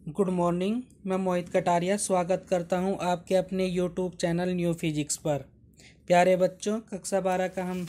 Good morning. मैं मोहित कटारिया स्वागत करता हूं आपके अपने यूट्यूब चैनल न्यू फिजिक्स पर। प्यारे बच्चों, कक्षा 12 का हम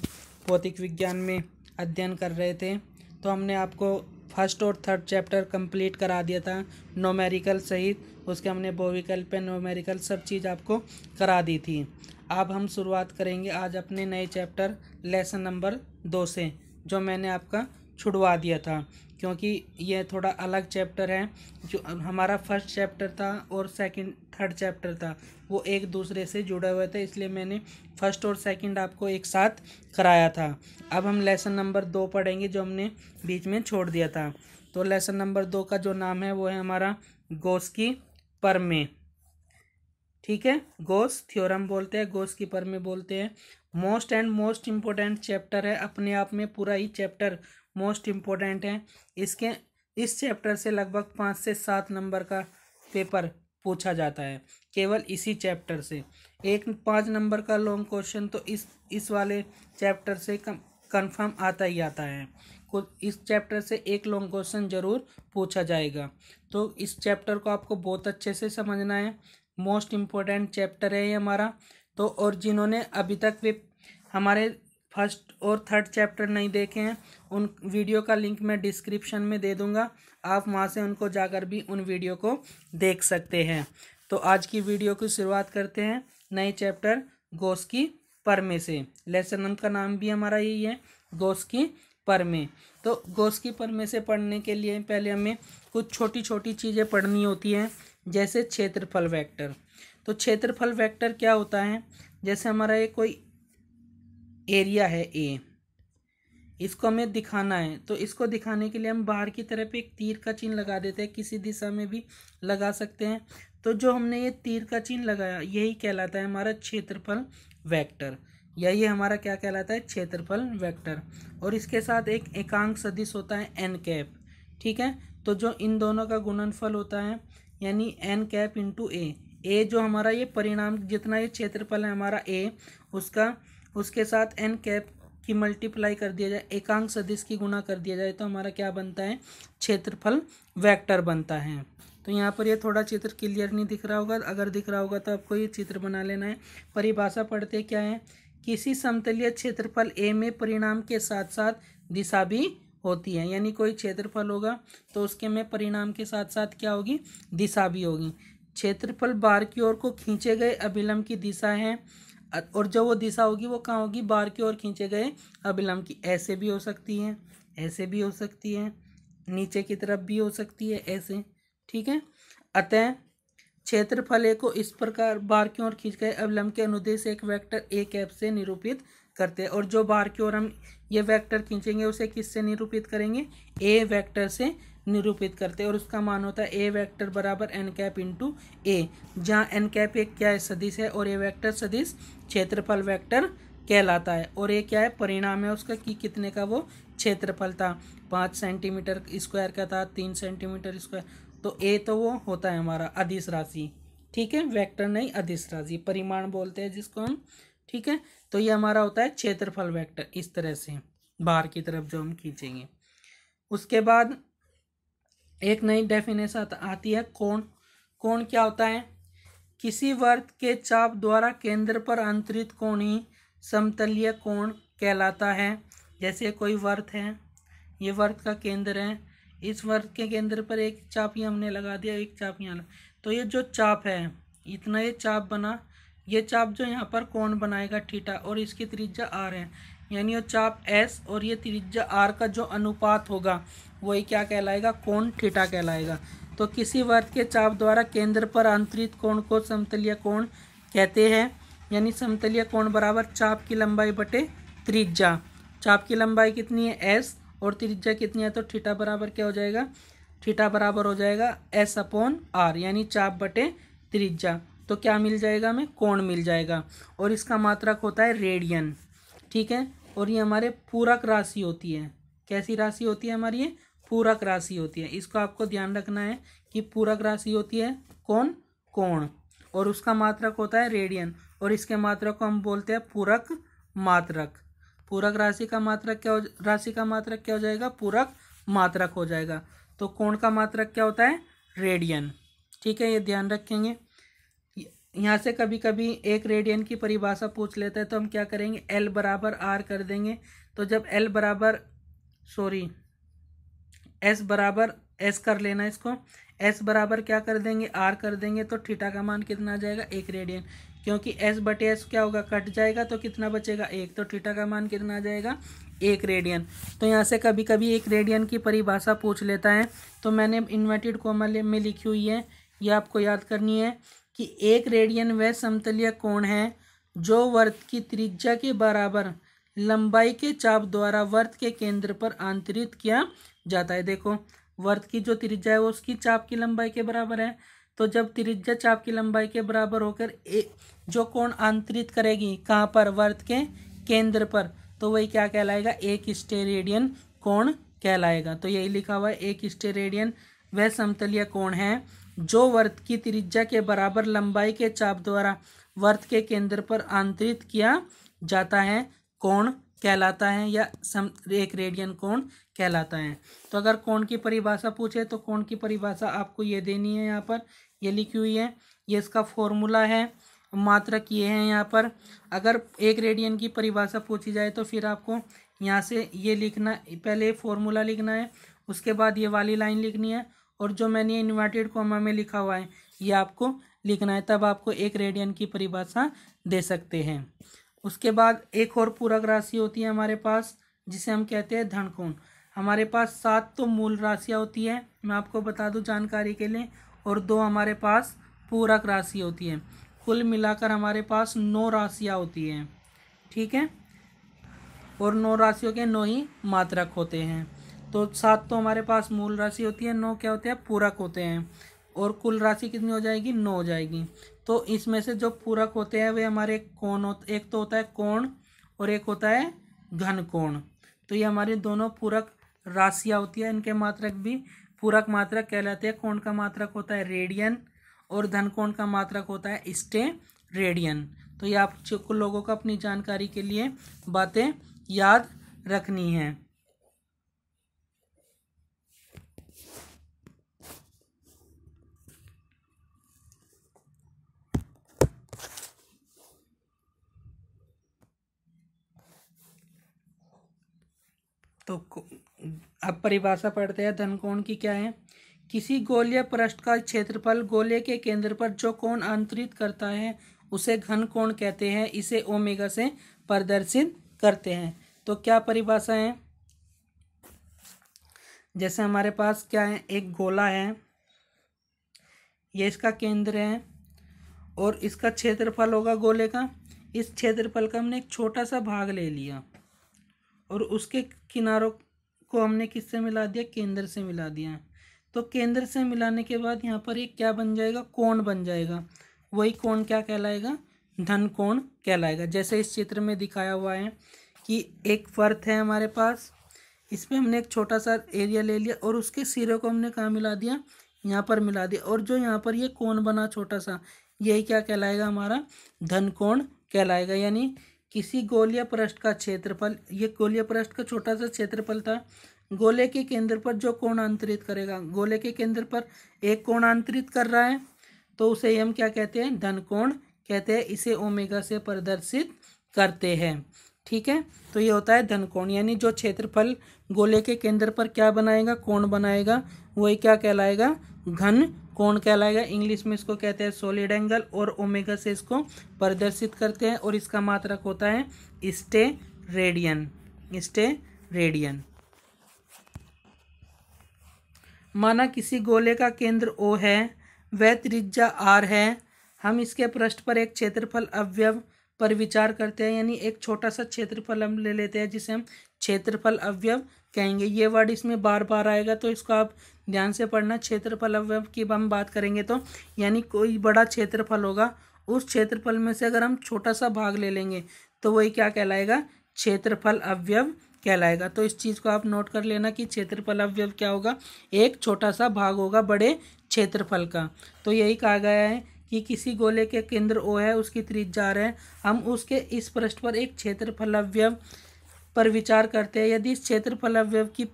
भौतिक विज्ञान में अध्ययन कर रहे थे, तो हमने आपको फर्स्ट और थर्ड चैप्टर कंप्लीट करा दिया था न्यूमेरिकल सहित। उसके हमने बहुविकल्प न्यूमेरिकल सब चीज़ आपको करा दी थी। अब हम शुरुआत करेंगे आज अपने नए चैप्टर लेसन नंबर 2 से, जो मैंने आपका छुड़वा दिया था, क्योंकि ये थोड़ा अलग चैप्टर है। जो हमारा फर्स्ट चैप्टर था और सेकंड थर्ड चैप्टर था, वो एक दूसरे से जुड़े हुए थे, इसलिए मैंने फर्स्ट और सेकंड आपको एक साथ कराया था। अब हम लेसन नंबर 2 पढ़ेंगे, जो हमने बीच में छोड़ दिया था। तो लेसन नंबर 2 का जो नाम है वो है हमारा गॉस की प्रमेय। ठीक है, गॉस थ्योरम बोलते हैं, गॉस की प्रमेय बोलते हैं। मोस्ट इम्पोर्टेंट चैप्टर है, अपने आप में पूरा ही चैप्टर मोस्ट इम्पोर्टेंट है। इस चैप्टर से लगभग 5 से 7 नंबर का पेपर पूछा जाता है, केवल इसी चैप्टर से। एक 5 नंबर का लॉन्ग क्वेश्चन तो इस वाले चैप्टर से कंफर्म आता ही आता है। इस चैप्टर से एक लॉन्ग क्वेश्चन जरूर पूछा जाएगा, तो इस चैप्टर को आपको बहुत अच्छे से समझना है। मोस्ट इम्पोर्टेंट चैप्टर है ये हमारा। तो और जिन्होंने अभी तक वे हमारे फर्स्ट और थर्ड चैप्टर नहीं देखे हैं, उन वीडियो का लिंक मैं डिस्क्रिप्शन में दे दूंगा, आप वहां से उनको जाकर भी उन वीडियो को देख सकते हैं। तो आज की वीडियो की शुरुआत करते हैं नए चैप्टर गॉस की प्रमेय से। लेसन का नाम भी हमारा यही है, गॉस की प्रमेय। तो गॉस की प्रमेय से पढ़ने के लिए पहले हमें कुछ छोटी छोटी चीज़ें पढ़नी होती हैं, जैसे क्षेत्रफल वेक्टर। तो क्षेत्रफल वेक्टर क्या होता है? जैसे हमारा ये कोई एरिया है ए, इसको हमें दिखाना है, तो इसको दिखाने के लिए हम बाहर की तरफ एक तीर का चिन्ह लगा देते हैं, किसी दिशा में भी लगा सकते हैं। तो जो हमने ये तीर का चिन्ह लगाया, यही कहलाता है हमारा क्षेत्रफल वेक्टर। यही हमारा क्या कहलाता है? क्षेत्रफल वेक्टर। और इसके साथ एक एकांक सदिश होता है एन कैप। ठीक है, तो जो इन दोनों का गुणनफल होता है, यानी एन कैप इंटू ए जो हमारा ये परिणाम, जितना ये क्षेत्रफल है हमारा ए, उसके साथ एन कैप की मल्टीप्लाई कर दिया जाए, एकांक सदिश की गुणा कर दिया जाए, तो हमारा क्या बनता है? क्षेत्रफल वेक्टर बनता है। तो यहाँ पर ये थोड़ा चित्र क्लियर नहीं दिख रहा होगा, अगर दिख रहा होगा तो आपको ये चित्र बना लेना है। परिभाषा पढ़ते क्या है? किसी समतलीय क्षेत्रफल ए में परिणाम के साथ साथ दिशा भी होती है। यानी कोई क्षेत्रफल होगा तो उसके में परिणाम के साथ साथ क्या होगी? दिशा भी होगी। क्षेत्रफल बाहर की ओर को खींचे गए अभिलंब की दिशा है, और जो वो दिशा होगी वो कहाँ होगी? बाहर की ओर खींचे गए अभिलंब की। ऐसे भी हो सकती है, ऐसे भी हो सकती है, नीचे की तरफ भी हो सकती है, ऐसे। ठीक है, अतः क्षेत्रफल ए को इस प्रकार बाहर की ओर खींच गए अभिलंब के अनुदेश एक वेक्टर ए कैप से निरूपित करते हैं। और जो बाहर की ओर हम ये वेक्टर खींचेंगे उसे किससे निरूपित करेंगे? ए वेक्टर से निरूपित करते हैं। और उसका मान होता है ए वेक्टर बराबर एन कैप इंटू ए, जहाँ एन कैप एक क्या है? सदिश है, और ए वेक्टर सदिश क्षेत्रफल वेक्टर कहलाता है। और ये क्या है? परिणाम है उसका कि कितने का वो क्षेत्रफल था। 5 सेंटीमीटर स्क्वायर का था, 3 सेंटीमीटर स्क्वायर। तो ए तो वो होता है हमारा अदिश राशि। ठीक है, वेक्टर नहीं, अदिश राशि, परिमाण बोलते हैं जिसको हम। ठीक है, तो ये हमारा होता है क्षेत्रफल वेक्टर, इस तरह से बाहर की तरफ जो हम खींचेंगे। उसके बाद एक नई डेफिनेशन आती है कोण। कोण क्या होता है? किसी वृत्त के चाप द्वारा केंद्र पर अंतरित कोण ही समतलीय कोण कहलाता है। जैसे कोई वृत्त है, ये वृत्त का केंद्र है, इस वृत्त के केंद्र पर एक चाप ही हमने लगा दिया, एक चाप यहाँ, तो ये जो चाप है, इतना ये चाप बना, ये चाप जो यहाँ पर कोण बनाएगा थीटा, और इसकी त्रिज्या आर है, यानी वो चाप एस और ये त्रिज्या आर का जो अनुपात होगा वही क्या कहलाएगा? कोण थीटा कहलाएगा। तो किसी वृत्त के चाप द्वारा केंद्र पर अंतरित कोण को समतलीय कोण कहते हैं। यानी समतलीय कोण बराबर चाप की लंबाई बटे त्रिज्या। चाप की लंबाई कितनी है? एस, और त्रिज्या कितनी है? तो थीटा बराबर क्या हो जाएगा? थीटा बराबर हो जाएगा एस अपॉन आर, यानी चाप बटे त्रिज्या। तो क्या मिल जाएगा हमें? कोण मिल जाएगा। और इसका मात्रक होता है रेडियन। ठीक है, और ये हमारे पूरक राशि होती है। कैसी राशि होती है हमारी? ये पूरक राशि होती है। इसको आपको ध्यान रखना है कि पूरक राशि होती है कौन? कोण, और उसका मात्रक होता है रेडियन, और इसके मात्रक को हम बोलते हैं पूरक मात्रक। पूरक राशि का मात्रक क्या हो जाएगा? पूरक मात्रक हो जाएगा। तो कोण का मात्रक क्या होता है? रेडियन। ठीक है, ये ध्यान रखेंगे। यहाँ से कभी कभी एक रेडियन की परिभाषा पूछ लेता है तो हम क्या करेंगे, एल बराबर आर कर देंगे। तो जब एल बराबर एस बराबर एस कर लेना, इसको एस बराबर क्या कर देंगे, आर कर देंगे, तो थीटा का मान कितना आ जाएगा, 1 रेडियन। क्योंकि एस बटे एस क्या होगा, कट जाएगा, तो कितना बचेगा, 1, तो थीटा का मान कितना आ जाएगा, 1 रेडियन। तो यहाँ से कभी कभी 1 रेडियन की परिभाषा पूछ लेता है, तो मैंने इन्वर्टेड कॉमा में लिखी हुई है, ये आपको याद करनी है कि 1 रेडियन वह समतलीय कोण है जो वृत्त की त्रिज्या के बराबर लंबाई के चाप द्वारा वृत्त के केंद्र पर आंतरित किया जाता है। देखो, वृत्त की जो त्रिज्या है वो उसकी चाप की लंबाई के बराबर है, तो जब त्रिज्या चाप की लंबाई के बराबर होकर जो कोण आंतरित करेगी कहाँ पर, वृत्त के केंद्र पर, तो वही क्या कहलाएगा, 1 स्टेरेडियन कोण कहलाएगा। तो यही लिखा हुआ है, 1 स्टेरेडियन वह समतलीय कोण है जो वृत्त की त्रिज्या के बराबर लंबाई के चाप द्वारा वृत्त के केंद्र पर आंतरित किया जाता है, कोण कहलाता है, या 1 रेडियन कोण कहलाता है। तो अगर कोण की परिभाषा पूछे तो कोण की परिभाषा आपको ये देनी है, यहाँ पर ये लिखी हुई है, ये इसका फॉर्मूला है, मात्रक ये है यहाँ पर। अगर 1 रेडियन की परिभाषा पूछी जाए तो फिर आपको यहाँ से ये लिखना, पहले फॉर्मूला लिखना है, उसके बाद ये वाली लाइन लिखनी है, और जो मैंने इन्वर्टेड कॉमा में लिखा हुआ है ये आपको लिखना है, तब आपको 1 रेडियन की परिभाषा दे सकते हैं। उसके बाद एक और पूरक राशि होती है हमारे पास, जिसे हम कहते हैं धन कोण। हमारे पास 7 तो मूल राशियाँ होती है, मैं आपको बता दूं जानकारी के लिए, और 2 हमारे पास पूरक राशि होती है। कुल मिलाकर हमारे पास 9 राशियाँ होती हैं। ठीक है, और 9 राशियों के 9 ही मात्रक होते हैं। तो 7 तो हमारे पास मूल राशि होती है, 9 क्या होते हैं, पूरक होते हैं, और कुल राशि कितनी हो जाएगी, 9 हो जाएगी। तो इसमें से जो पूरक होते हैं वे हमारे कोण एक तो होता है कोण और एक होता है घन कोण। तो ये हमारी दोनों पूरक राशियाँ होती है, इनके मात्रक भी पूरक मात्रक कहलाते हैं। कोण का मात्रक होता है रेडियन और धन कोण का मात्रक होता है स्टेरेडियन। तो ये आप लोगों को अपनी जानकारी के लिए बातें याद रखनी है। तो अब परिभाषा पढ़ते हैं धन कोण की। क्या है, किसी गोलीय पृष्ठ का क्षेत्रफल गोले के केंद्र पर जो कोण आंतरित करता है उसे घन कोण कहते हैं, इसे ओमेगा से प्रदर्शित करते हैं। तो क्या परिभाषा है, जैसे हमारे पास क्या है, एक गोला है, ये इसका केंद्र है और इसका क्षेत्रफल होगा गोले का। इस क्षेत्रफल का हमने एक छोटा सा भाग ले लिया और उसके किनारों को हमने किससे मिला दिया, केंद्र से मिला दिया। तो केंद्र से मिलाने के बाद यहाँ पर एक क्या बन जाएगा, कोण बन जाएगा। वही कोण क्या कहलाएगा, धन कोण कहलाएगा। जैसे इस चित्र में दिखाया हुआ है कि एक वृत्त है हमारे पास, इसमें हमने एक छोटा सा एरिया ले लिया और उसके सिरे को हमने कहाँ मिला दिया, यहाँ पर मिला दिया, और जो यहाँ पर ये कोण बना छोटा सा, यही क्या कहलाएगा, हमारा धन कोण कहलाएगा। यानी किसी गोलीय पृष्ठ का क्षेत्रफल, ये गोलीय पृष्ठ का छोटा सा क्षेत्रफल था, गोले के केंद्र पर जो कोण आंतरित करेगा, गोले के केंद्र पर एक कोण आंतरित कर रहा है, तो उसे हम क्या कहते हैं, धन कोण कहते हैं। इसे ओमेगा से प्रदर्शित करते हैं। ठीक है, तो ये होता है धन कोण, यानी जो क्षेत्रफल गोले के केंद्र पर क्या बनाएगा, कोण बनाएगा, वही क्या कहलाएगा, घन कोण कहलाएगा। इंग्लिश में इसको कहते हैं सॉलिड एंगल, और ओमेगा से इसको प्रदर्शित करते हैं, और इसका मात्रक होता है स्टेरेडियन। स्टेरेडियन। माना किसी गोले का केंद्र O है, वह त्रिज्या R है, हम इसके पृष्ठ पर एक क्षेत्रफल अवयव पर विचार करते हैं, यानी एक छोटा सा क्षेत्रफल हम ले लेते हैं जिसे हम क्षेत्रफल अवयव कहेंगे। ये वर्ड इसमें बार बार आएगा, तो इसको आप ध्यान से पढ़ना। क्षेत्रफल अवयव की हम बात करेंगे तो यानी कोई बड़ा क्षेत्रफल होगा, उस क्षेत्रफल में से अगर हम छोटा सा भाग ले लेंगे तो वही क्या कहलाएगा, क्षेत्रफल अवयव कहलाएगा। तो इस चीज़ को आप नोट कर लेना कि क्षेत्रफल अवयव क्या होगा, एक छोटा सा भाग होगा बड़े क्षेत्रफल का। तो यही कहा गया है कि किसी गोले के केंद्र O है, उसकी त्रिज्या R है, हम उसके इस पृष्ठ पर एक क्षेत्रफल अवयव पर विचार करते हैं। यदि इस क्षेत्रफल अवयव की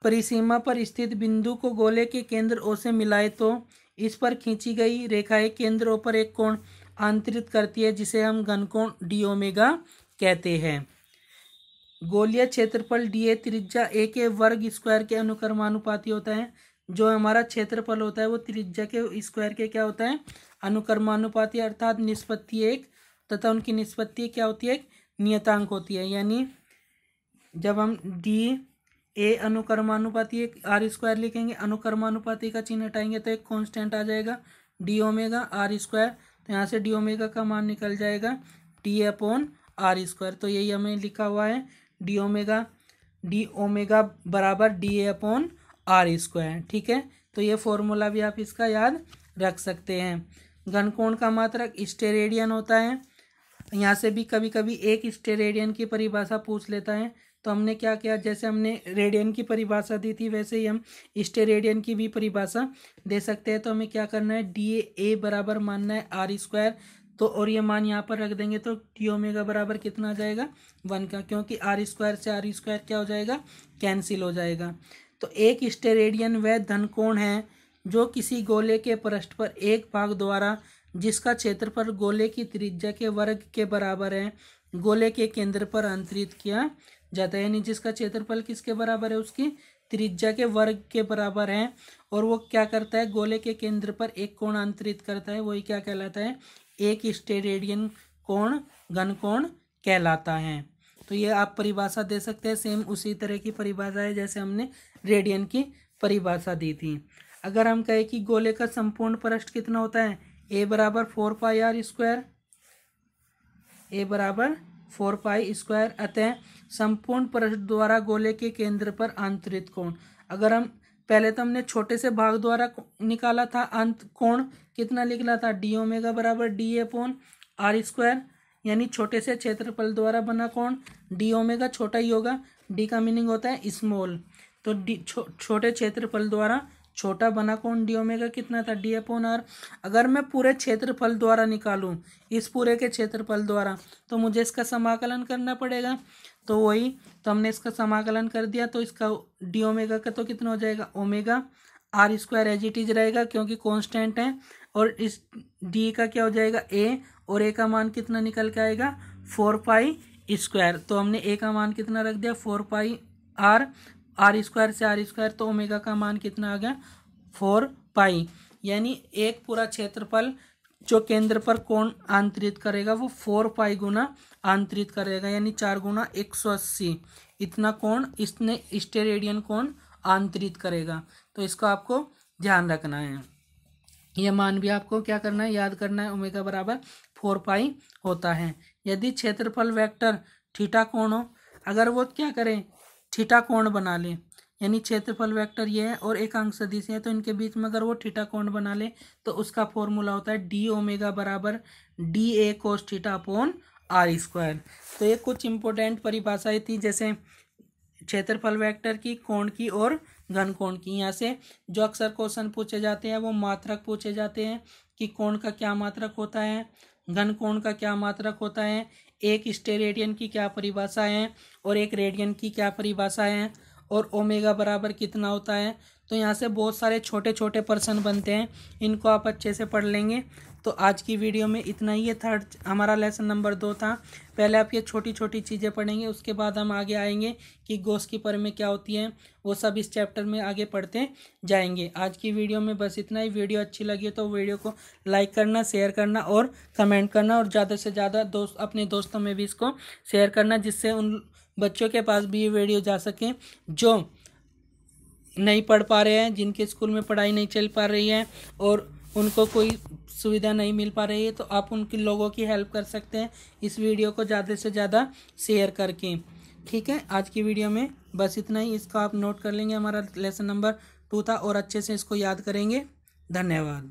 परिसीमा पर स्थित बिंदु को गोले के केंद्र O से मिलाए तो इस पर खींची गई रेखाएं केंद्र O पर एक कोण आंतरित करती है जिसे हम घनकोण डी ओमेगा कहते हैं। गोलीय क्षेत्रफल डीए त्रिज्या ए के वर्ग स्क्वायर के अनुक्रमानुपाती होता है। जो हमारा क्षेत्रफल होता है वो त्रिज्या के स्क्वायर के क्या होता है, अनुक्रमानुपाती, अर्थात निष्पत्ति एक, तथा उनकी निष्पत्ति क्या होती है, एक नियतांक होती है। यानी जब हम डी ए अनुक्रमानुपाती एक आर स्क्वायर लिखेंगे, अनुक्रमानुपाती का चिन्ह हटाएंगे तो एक कांस्टेंट आ जाएगा डी ओमेगा आर स्क्वायर। तो यहाँ से डी ओमेगा का मान निकल जाएगा डी अपॉन आर स्क्वायर। तो यही हमें लिखा हुआ है डी ओमेगा बराबर D A upon R square. ठीक है, तो ये फॉर्मूला भी आप इसका याद रख सकते हैं। घनकोण का मात्रक स्टेरेडियन होता है। यहाँ से भी कभी कभी एक स्टेरेडियन की परिभाषा पूछ लेता है। तो हमने क्या किया, जैसे हमने रेडियन की परिभाषा दी थी वैसे ही हम स्टेरेडियन की भी परिभाषा दे सकते हैं। तो हमें क्या करना है, डी ए बराबर मानना है आर स्क्वायर। तो और ये मान यहाँ पर रख देंगे तो डी ओमेगा बराबर कितना आ जाएगा, 1 का, क्योंकि आर स्क्वायर से आर स्क्वायर क्या हो जाएगा, कैंसिल हो जाएगा। तो एक स्टेरेडियन वह धनकोण है जो किसी गोले के पृष्ठ पर एक भाग द्वारा जिसका क्षेत्रफल गोले की त्रिज्या के वर्ग के बराबर है गोले के केंद्र पर अंतरित किया जाता है। यानी जिसका क्षेत्रफल किसके बराबर है, उसकी त्रिज्या के वर्ग के बराबर है, और वो क्या करता है, गोले के केंद्र पर एक कोण अंतरित करता है, वही क्या कहलाता है, एक स्टेरेडियन कोण घनकोण कहलाता है। तो ये आप परिभाषा दे सकते हैं, सेम उसी तरह की परिभाषा है जैसे हमने रेडियन की परिभाषा दी थी। अगर हम कहें कि गोले का संपूर्ण पृष्ठ कितना होता है, ए बराबर 4 पाई आर स्क्वायर, ए बराबर 4 पाई स्क्वायर, अतः संपूर्ण पृष्ठ द्वारा गोले के केंद्र पर आंतरित कोण। अगर हम पहले तो हमने छोटे से भाग द्वारा निकाला था, अंत कोण कितना निकला था, डी ओमेगा बराबर डी अपॉन आर स्क्वायर, यानी छोटे से क्षेत्रफल द्वारा बना कोण डी ओमेगा छोटा ही होगा, डी का मीनिंग होता है स्मॉल। तो डी छोटे क्षेत्रफल द्वारा छोटा बना कोण डी ओमेगा कितना था, डी अपॉन आर। अगर मैं पूरे क्षेत्रफल द्वारा निकालूं, इस पूरे के क्षेत्रफल द्वारा, तो मुझे इसका समाकलन करना पड़ेगा। तो वही, तो हमने इसका समाकलन कर दिया, तो इसका डी ओमेगा का तो कितना हो जाएगा, omega R square as it is रहेगा क्योंकि कांस्टेंट है, और इस डी का क्या हो जाएगा ए, और ए का मान कितना निकल के आएगा 4 पाई स्क्वायर। तो हमने ए का मान कितना रख दिया 4 पाई आर, आर स्क्वायर से आर स्क्वायर, तो ओमेगा का मान कितना आ गया 4 पाई। यानी एक पूरा क्षेत्रफल जो केंद्र पर कोण आंतरित करेगा वो 4 पाई गुना आंतरित करेगा, यानी 4 गुना 180 इतना कोण इसने स्टेरेडियन कोण आंतरित करेगा। तो इसको आपको ध्यान रखना है, यह मान भी आपको क्या करना है, याद करना है। ओमेगा बराबर 4 पाई होता है। यदि क्षेत्रफल वेक्टर थीटा कोण हो, अगर वो क्या करें, थीटा कोण बना ले, यानी क्षेत्रफल वेक्टर ये है और एक अंक सदिश है, तो इनके बीच में अगर वो थीटा कोण बना ले तो उसका फॉर्मूला होता है डी ओमेगा बराबर D A cos theta upon R square. तो ये कुछ इंपॉर्टेंट परिभाषाएं थी, जैसे क्षेत्रफल वेक्टर की, कोण की और घन कोण की। यहाँ से जो अक्सर क्वेश्चन पूछे जाते हैं वो मात्रक पूछे जाते हैं कि कोण का क्या मात्रक होता है, घन कोण का क्या मात्रक होता है, एक स्टेरेडियन की क्या परिभाषा है और एक रेडियन की क्या परिभाषा है, और ओमेगा बराबर कितना होता है। तो यहाँ से बहुत सारे छोटे छोटे प्रश्न बनते हैं, इनको आप अच्छे से पढ़ लेंगे। तो आज की वीडियो में इतना ही है। थर्ड हमारा लेसन नंबर 2 था। पहले आप ये छोटी छोटी चीज़ें पढ़ेंगे, उसके बाद हम आगे आएंगे कि गॉस कीपर में क्या होती है, वो सब इस चैप्टर में आगे पढ़ते जाएंगे। आज की वीडियो में बस इतना ही। वीडियो अच्छी लगी तो वीडियो को लाइक करना, शेयर करना और कमेंट करना, और ज़्यादा से ज़्यादा अपने दोस्तों में भी इसको शेयर करना, जिससे उन बच्चों के पास भी ये वीडियो जा सके जो नहीं पढ़ पा रहे हैं, जिनके स्कूल में पढ़ाई नहीं चल पा रही है और उनको कोई सुविधा नहीं मिल पा रही है। तो आप उनके लोगों की हेल्प कर सकते हैं इस वीडियो को ज़्यादा से ज़्यादा शेयर करके। ठीक है, आज की वीडियो में बस इतना ही। इसको आप नोट कर लेंगे, हमारा लेसन नंबर 2 था, और अच्छे से इसको याद करेंगे। धन्यवाद।